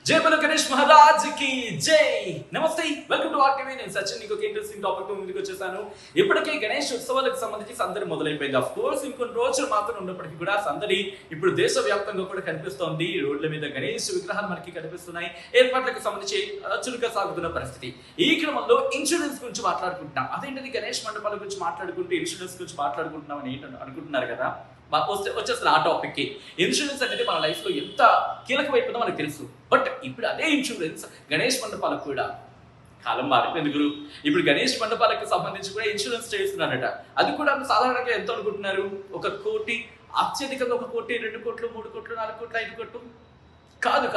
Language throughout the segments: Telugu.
జై బలో గణేష్ మహారాజ్ కి జై. నమస్తే, వెల్కమ్ టు ఆర్టీవీ. నేను సచిన్. ఇంకొక ఇంట్రెస్టింగ్ టాపిక్ తో ముందుకు వచ్చేసాను. ఇప్పటికే గణేష్ ఉత్సవాలకు సంబంధించి సందడి మొదలైపోయింది. ఆఫ్ కోర్స్ ఇంకొన్ని రోజులు మాత్రం ఉన్నప్పటికీ కూడా సందడి ఇప్పుడు దేశవ్యాప్తంగా కూడా కనిపిస్తోంది. రోడ్ల మీద గణేష్ విగ్రహాలు మనకి కనిపిస్తున్నాయి. ఏర్పాట్లకు సంబంధించి చురుగ్గా సాగుతున్న పరిస్థితి. ఈ క్రమంలో ఇన్సూరెన్స్ గురించి మాట్లాడుకుంటున్నాం. అదేంటది, గణేష్ మండపాల గురించి మాట్లాడుకుంటూ ఇన్సూరెన్స్ గురించి మాట్లాడుకుంటున్నాం అని అనుకుంటున్నారు కదా. వచ్చేసిన ఆ టాపిక్ కి ఇన్సూరెన్స్ అనేది మన లైఫ్ లో ఎంత కీలకమైపోతుందో మనకు తెలుసు. బట్ ఇప్పుడు అదే ఇన్సూరెన్స్ గణేష్ మండపాలకు కూడా కాలం మారిపోయింది గురు. ఇప్పుడు గణేష్ మండపాలకు సంబంధించి కూడా ఇన్సూరెన్స్ చేస్తున్నారట. అది కూడా సాధారణంగా ఎంత అనుకుంటున్నారు? 1 కోటి, అత్యధికంగా 1 కోటి, 2 కోట్లు, 3 కోట్లు, 4 కోట్లు, 5 కోట్లు కాదు.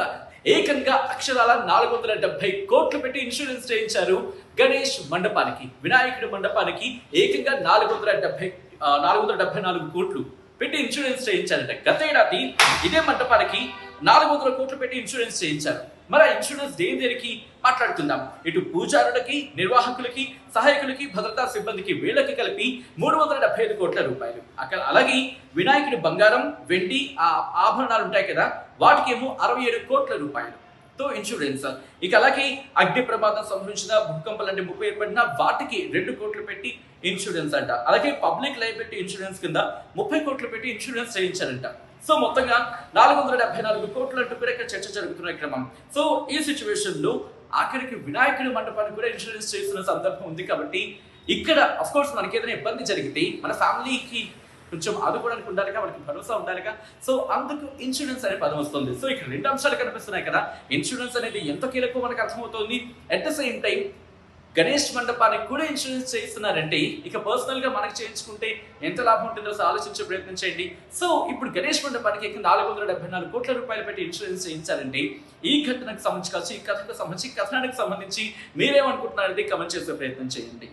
ఏకంగా అక్షరాల 470 కోట్లు పెట్టి ఇన్సూరెన్స్ చేయించారు గణేష్ మండపానికి. వినాయకుడి మండపానికి ఏకంగా 474 కోట్లు పెట్టి ఇన్సూరెన్స్ చేయించారట. గత ఏడాది ఇదే మండపానికి 400 కోట్లు పెట్టి ఇన్సూరెన్స్ చేయించారు. మరి ఇన్సూరెన్స్ దేనికి మాట్లాడుకుందాం. ఇటు పూజారులకి, నిర్వాహకులకి, సహాయకులకి, భద్రతా సిబ్బందికి వీళ్ళకి కలిపి 375 కోట్ల రూపాయలు. అలాగే వినాయకుడి బంగారం, వెండి ఆభరణాలు ఉంటాయి కదా, వాటికేమో 67 కోట్ల రూపాయలు తో ఇన్సూరెన్స్. ఇక అలాగే అగ్ని ప్రమాదం సంభవించిన, భూకంపాలు అంటే ముప్పు ఏర్పడిన వాటికి 2 కోట్లు పెట్టి ఇన్సూరెన్స్ అంట. అలాగే పబ్లిక్ లయబిలిటీ ఇన్సూరెన్స్ కింద 30 కోట్లు పెట్టి ఇన్సూరెన్స్ చేయించారంట. సో మొత్తంగా 474 కోట్లు అంటూ కూడా ఇక్కడ చర్చ జరుగుతున్న క్రమం. సో ఈ సిచ్యువేషన్ లో ఆఖరికి వినాయకుడి మండపానికి కూడా ఇన్సూరెన్స్ చేస్తున్న సందర్భం ఉంది. కాబట్టి ఇక్కడ అఫ్ కోర్స్ మనకి ఏదైనా ఇబ్బంది జరిగితే మన ఫ్యామిలీకి కొంచెం ఆదుకోవడానికి ఉండాలిగా, మనకి భరోసా ఉండాలిగా. సో అందుకు ఇన్సూరెన్స్ అనే పదం వస్తుంది. సో ఇక్కడ 2 అంశాలు కనిపిస్తున్నాయి కదా. ఇన్సూరెన్స్ అనేది ఎంత కీలకో మనకు అర్థమవుతుంది. At the same time Ganesh మండపానికి కూడా ఇన్సూరెన్స్ చేస్తున్నారంటే ఇక పర్సనల్ గా మనకి చేయించుకుంటే ఎంత లాభం ఉంటుందో ఆలోచించే ప్రయత్నం చేయండి. సో ఇప్పుడు గణేష్ మండపానికి 474 కోట్ల రూపాయలు పెట్టి ఇన్సూరెన్స్ చేయించారంటే ఈ ఘటనకు సంబంధించి కావచ్చు, ఈ కథకు సంబంధించి, కథనానికి సంబంధించి మీరేమనుకుంటున్నారనేది కమెంట్ చేసే ప్రయత్నం చేయండి.